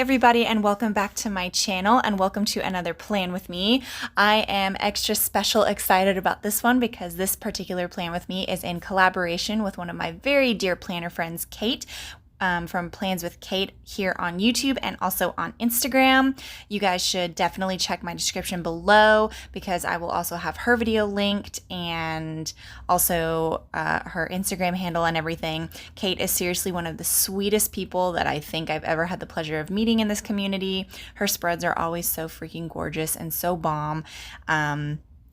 everybody, and welcome back to my channel, and welcome to another plan with me. I am extra special excited about this one because this particular plan with me is in collaboration with one of my very dear planner friends, Kate, from Plans with Kate here on YouTube and also on Instagram. You guys should definitely check my description below because I will also have her video linked and also her Instagram handle and everything. Kate is seriously one of the sweetest people that I think I've ever had the pleasure of meeting in this community. Her spreads are always so freaking gorgeous and so bomb.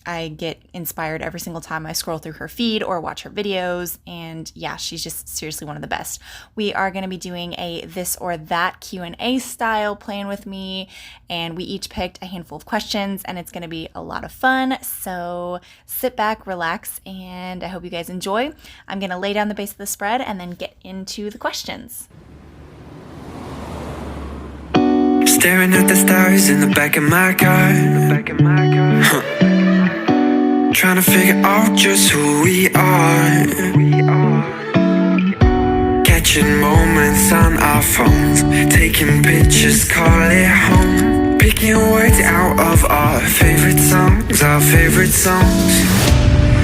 I get inspired every single time I scroll through her feed or watch her videos, and yeah, she's just seriously one of the best. We are going to be doing a this or that Q&A style plan with me, and we each picked a handful of questions, and it's going to be a lot of fun. So sit back, relax, and I hope you guys enjoy. I'm going to lay down the base of the spread and then get into the questions. Staring at the stars in the back of my car, trying to figure out just who we are. Catching moments on our phones, taking pictures, call it home. Picking words out of our favorite songs, our favorite songs.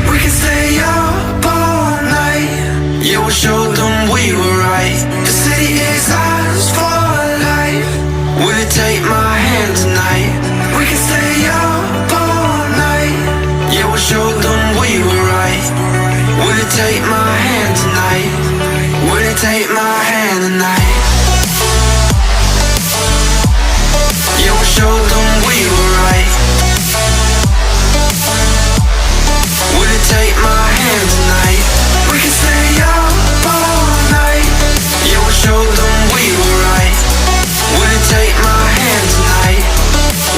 We can stay up all night, yeah, we'll show them we were right. The city is ours for life. Will you take my hand tonight? We can stay up all night, yeah, we'll show them we were right. Will you take my hand tonight? Will you take my hand tonight? Yeah, we'll show them we were right. Will you take my hand tonight? We can stay up all night, yeah, we'll show them we were right. Will you take my hand tonight?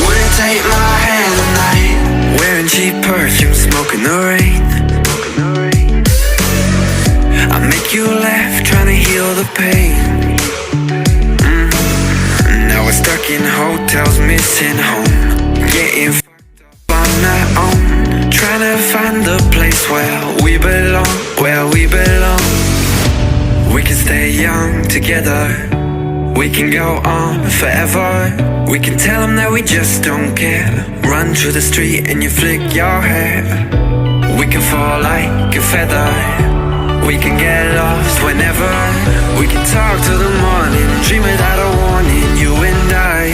Will you take my hand tonight? Wearing cheap perfume, smoking the rain. I make you laugh, trying to heal the pain. Now we're stuck in hotels, missing home, getting fucked up on our own, trying to find the place where we belong, where we belong. We can stay young together, we can go on forever. We can tell them that we just don't care. Run through the street and you flick your hair. We can fall like a feather, we can get lost whenever. We can talk till the morning, dream without a warning, you and I.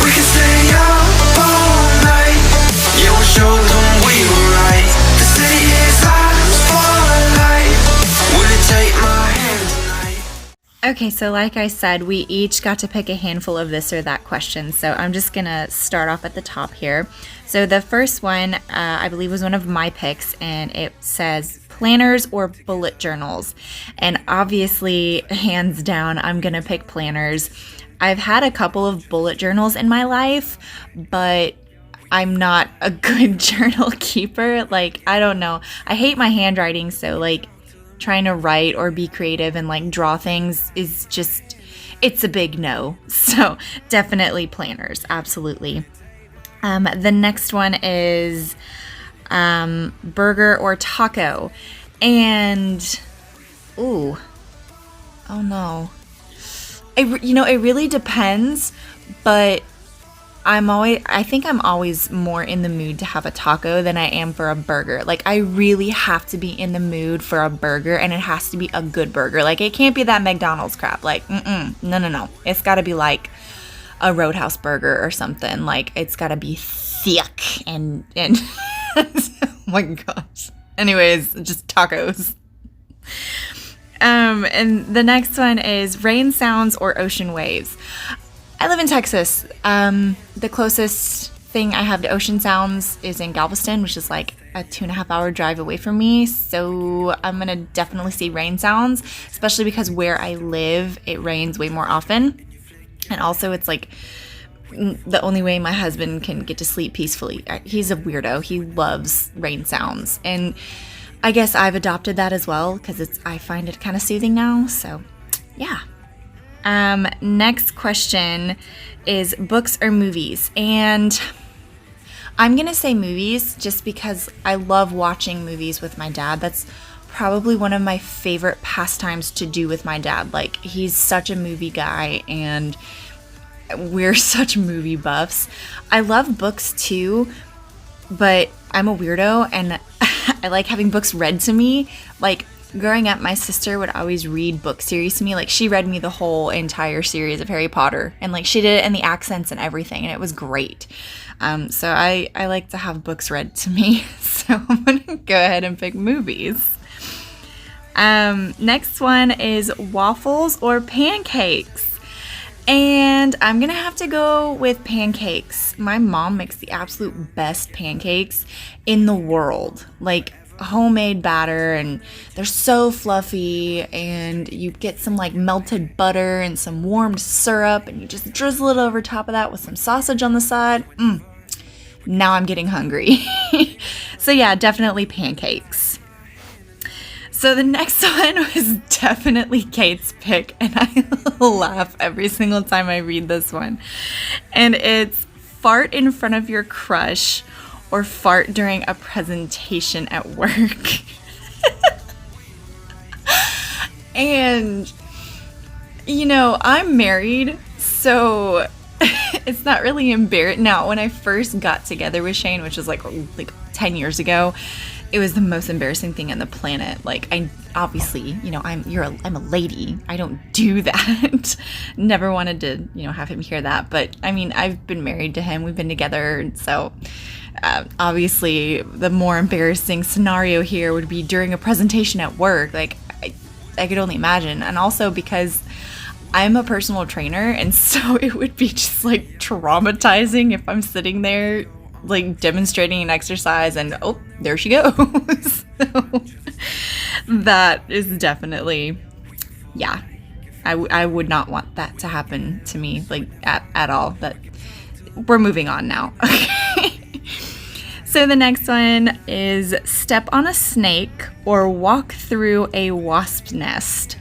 We can stay up all night, yeah, we'll show them we were right. The city is ours for life. Will you take my hand tonight? Okay, so like I said, we each got to pick a handful of this or that question. So I'm just gonna start off at the top here. So the first one, I believe, was one of my picks, and it says planners or bullet journals. And obviously, hands down, I'm gonna pick planners. I've had a couple of bullet journals in my life, but I'm not a good journal keeper. Like, I don't know. I hate my handwriting, so like trying to write or be creative and like draw things is just, it's a big no. So definitely planners, absolutely. The next one is burger or taco. And ooh, oh no. It really depends, but I think I'm always more in the mood to have a taco than I am for a burger. Like, I really have to be in the mood for a burger, and it has to be a good burger. Like, it can't be that McDonald's crap. Like, no. It's gotta be like a Roadhouse burger or something. Like, it's gotta be thick and oh my gosh. Anyways, just tacos. And the next one is rain sounds or ocean waves. I live in Texas. The closest thing I have to ocean sounds is in Galveston, which is like a 2.5 hour drive away from me. So I'm gonna definitely see rain sounds, especially because where I live, it rains way more often. And also it's like the only way my husband can get to sleep peacefully. He's a weirdo. He loves rain sounds. And I guess I've adopted that as well because I find it kind of soothing now. So yeah. Next question is books or movies, and I'm gonna say movies just because I love watching movies with my dad. That's probably one of my favorite pastimes to do with my dad. Like, he's such a movie guy and we're such movie buffs. I love books too, but I'm a weirdo and I like having books read to me. Like, growing up, my sister would always read book series to me. Like, she read me the whole entire series of Harry Potter, and like she did it in the accents and everything, and it was great. So I like to have books read to me. So I'm gonna go ahead and pick movies. Next one is Waffles or Pancakes. And I'm gonna have to go with Pancakes. My mom makes the absolute best pancakes in the world. Like, homemade batter, and they're so fluffy, and you get some like melted butter and some warmed syrup, and you just drizzle it over top of that with some sausage on the side. Now I'm getting hungry. So yeah, definitely Pancakes. So the next one was definitely Kate's pick, and I laugh every single time I read this one. And it's fart in front of your crush or fart during a presentation at work. And, you know, I'm married, so it's not really embarrassing. Now, when I first got together with Shane, which was like 10 years ago, it was the most embarrassing thing on the planet. Like, I obviously, you know, I'm a lady. I don't do that. Never wanted to, you know, have him hear that. But I mean, I've been married to him. We've been together. So obviously, the more embarrassing scenario here would be during a presentation at work. Like, I could only imagine. And also because I'm a personal trainer, and so it would be just like traumatizing if I'm sitting there like demonstrating an exercise and oh, there she goes. So that is definitely, yeah, I would not want that to happen to me, like at all. But we're moving on now. Okay. So the next one is step on a snake or walk through a wasp nest.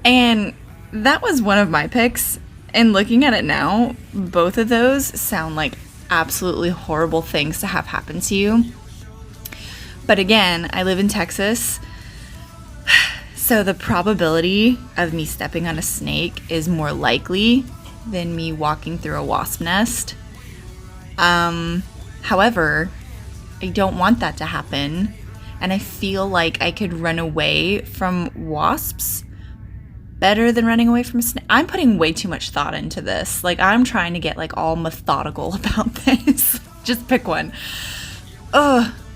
And that was one of my picks. And looking at it now, both of those sound like absolutely horrible things to have happen to you. But again, I live in Texas, so the probability of me stepping on a snake is more likely than me walking through a wasp nest. However, I don't want that to happen, and I feel like I could run away from wasps better than running away from a snake. I'm putting way too much thought into this. Like, I'm trying to get like all methodical about this. Just pick one.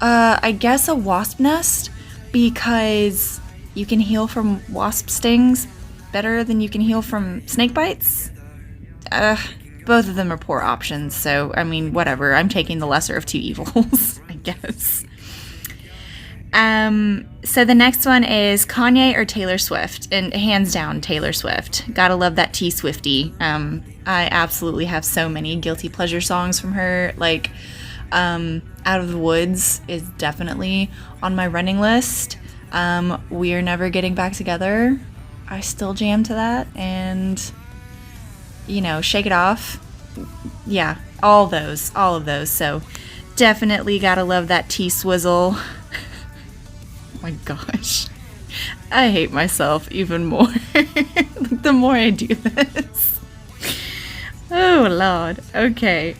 I guess a wasp nest, because you can heal from wasp stings better than you can heal from snake bites. Both of them are poor options, so I mean, whatever. I'm taking the lesser of two evils, I guess. So the next one is Kanye or Taylor Swift, and hands down Taylor Swift. Gotta love that T-Swiftie. I absolutely have so many guilty pleasure songs from her. Like, Out of the Woods is definitely on my running list. We're Never Getting Back Together, I still jam to that, and you know, Shake It Off. Yeah, all of those. So definitely gotta love that T-Swizzle. Oh my gosh, I hate myself even more. Like, the more I do this. Oh Lord. Okay.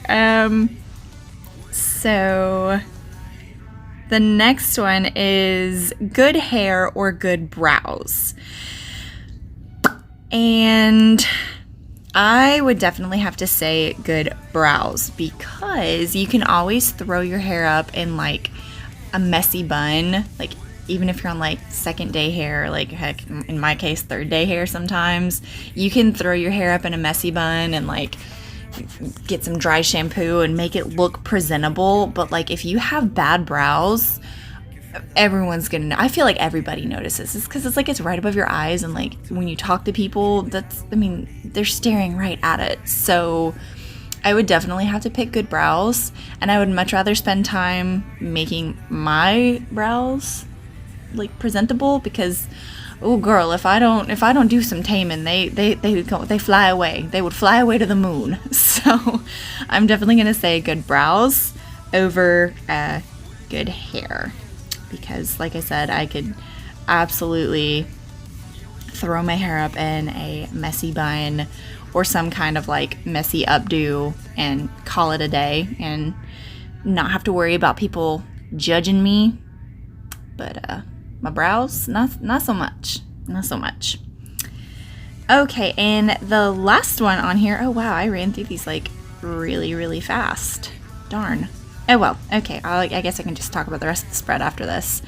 So the next one is good hair or good brows. And I would definitely have to say good brows, because you can always throw your hair up in like a messy bun, like even if you're on like second day hair, like heck, in my case, third day hair sometimes, you can throw your hair up in a messy bun and like get some dry shampoo and make it look presentable. But like, if you have bad brows, everyone's gonna know. I feel like everybody notices. It's because it's like it's right above your eyes, and like when you talk to people, they're staring right at it. So I would definitely have to pick good brows, and I would much rather spend time making my brows like presentable, because oh girl, if I don't do some taming, they fly away. They would fly away to the moon. So I'm definitely gonna say good brows over good hair, because like I said, absolutely throw my hair up in a messy bun or some kind of like messy updo and call it a day and not have to worry about people judging me. But my brows, not so much. Not so much. Okay, and the last one on here, oh wow, I ran through these like really fast. Darn. Oh well, okay, I guess I can just talk about the rest of the spread after this.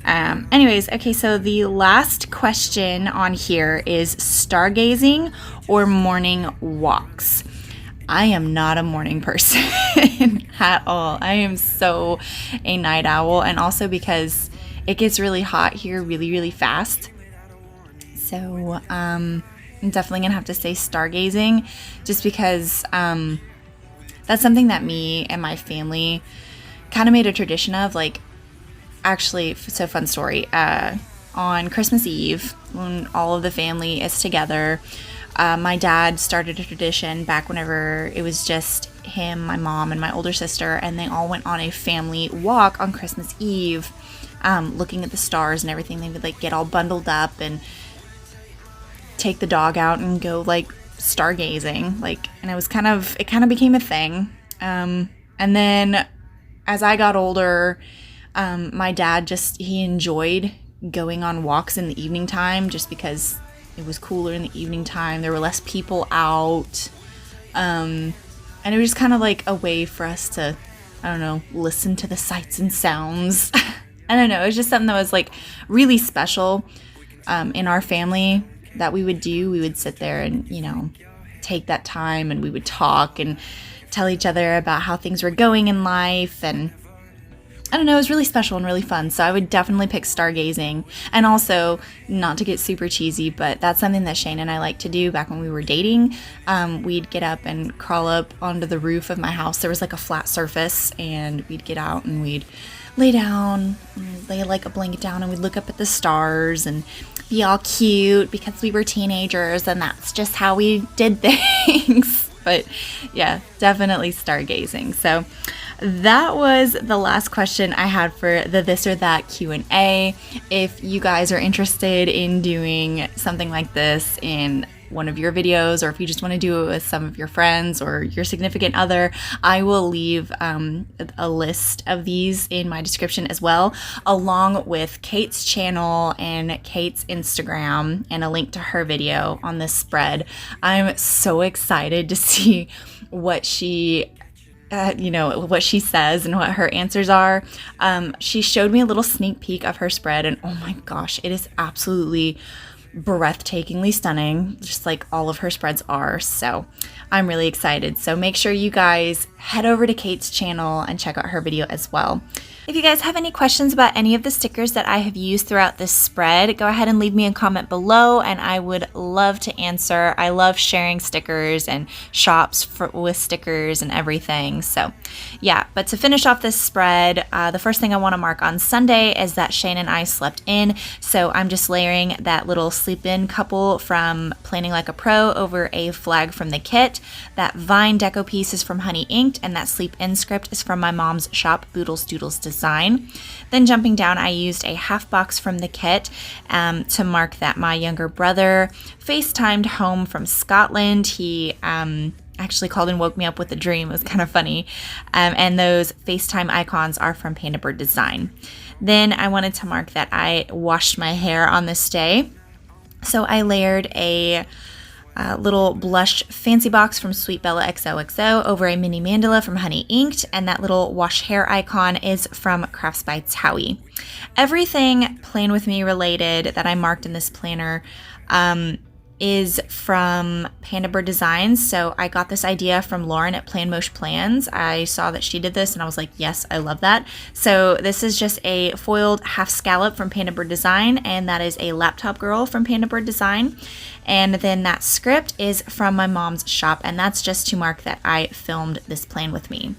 Anyways, okay, so the last question on here is stargazing or morning walks. I am not a morning person at all. I am so a night owl, and also because it gets really hot here really fast. So I'm definitely gonna have to say stargazing, just because that's something that me and my family kind of made a tradition of. Like, actually, so fun story, on Christmas Eve when all of the family is together, my dad started a tradition back whenever it was just him, my mom, and my older sister, and they all went on a family walk on Christmas Eve, looking at the stars and everything. They would like get all bundled up and take the dog out and go like stargazing, like, and it kind of became a thing. And then as I got older, my dad he enjoyed going on walks in the evening time, just because it was cooler in the evening time. There were less people out. And it was just kind of like a way for us to, I don't know, listen to the sights and sounds. I don't know. It was just something that was like really special in our family that we would do. We would sit there and, you know, take that time, and we would talk and tell each other about how things were going in life. And I don't know, it was really special and really fun. So I would definitely pick stargazing. And also, not to get super cheesy, but that's something that Shane and I liked to do back when we were dating. We'd get up and crawl up onto the roof of my house. There was like a flat surface, and we'd get out and we'd lay down, lay like a blanket down, and we'd look up at the stars and be all cute because we were teenagers, and that's just how we did things. But yeah, definitely stargazing. So that was the last question I had for the This or That Q&A. If you guys are interested in doing something like this in one of your videos, or if you just want to do it with some of your friends or your significant other, I will leave a list of these in my description as well, along with Kate's channel and Kate's Instagram and a link to her video on this spread. I'm so excited to see what she what she says and what her answers are. She showed me a little sneak peek of her spread, and oh my gosh, it is absolutely breathtakingly stunning, just like all of her spreads are. So I'm really excited. So make sure you guys head over to Kate's channel and check out her video as well. If you guys have any questions about any of the stickers that I have used throughout this spread, go ahead and leave me a comment below, and I would love to answer. I love sharing stickers and shops with stickers and everything. So yeah, but to finish off this spread, the first thing I want to mark on Sunday is that Shane and I slept in. So I'm just layering that little sleep in couple from Planning Like a Pro over a flag from the kit. That vine deco piece is from Honey Inked, and that sleep in script is from my mom's shop, boodlesdoodlesdesign. Then jumping down, I used a half box from the kit to mark that my younger brother FaceTimed home from Scotland. He actually called and woke me up with a dream. It was kind of funny. And those FaceTime icons are from Panda Bird Design. Then I wanted to mark that I washed my hair on this day. So I layered a little blush fancy box from Sweet Bella XOXO over a mini mandala from Honey Inked, and that little wash hair icon is from Crafts by Towie. Everything Plan With Me related that I marked in this planner is from Panda Bird Designs. So I got this idea from Lauren at Plan Mosh Plans. I saw that she did this and I was like, yes, I love that. So this is just a foiled half scallop from Panda Bird Design, and that is a laptop girl from Panda Bird Design. And then that script is from my mom's shop, and that's just to mark that I filmed this Plan With Me.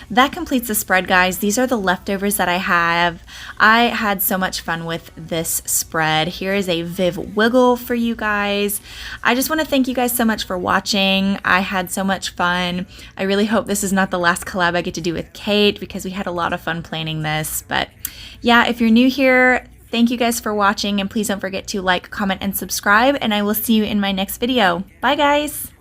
That completes the spread, guys. These are the leftovers that I have. I had so much fun with this spread. Here is a Viv Wiggle for you guys. I just want to thank you guys so much for watching. I had so much fun. I really hope this is not the last collab I get to do with Kate, because we had a lot of fun planning this. But yeah, if you're new here, Thank you guys for watching, and please don't forget to like, comment, and subscribe, and I will see you in my next video. Bye guys!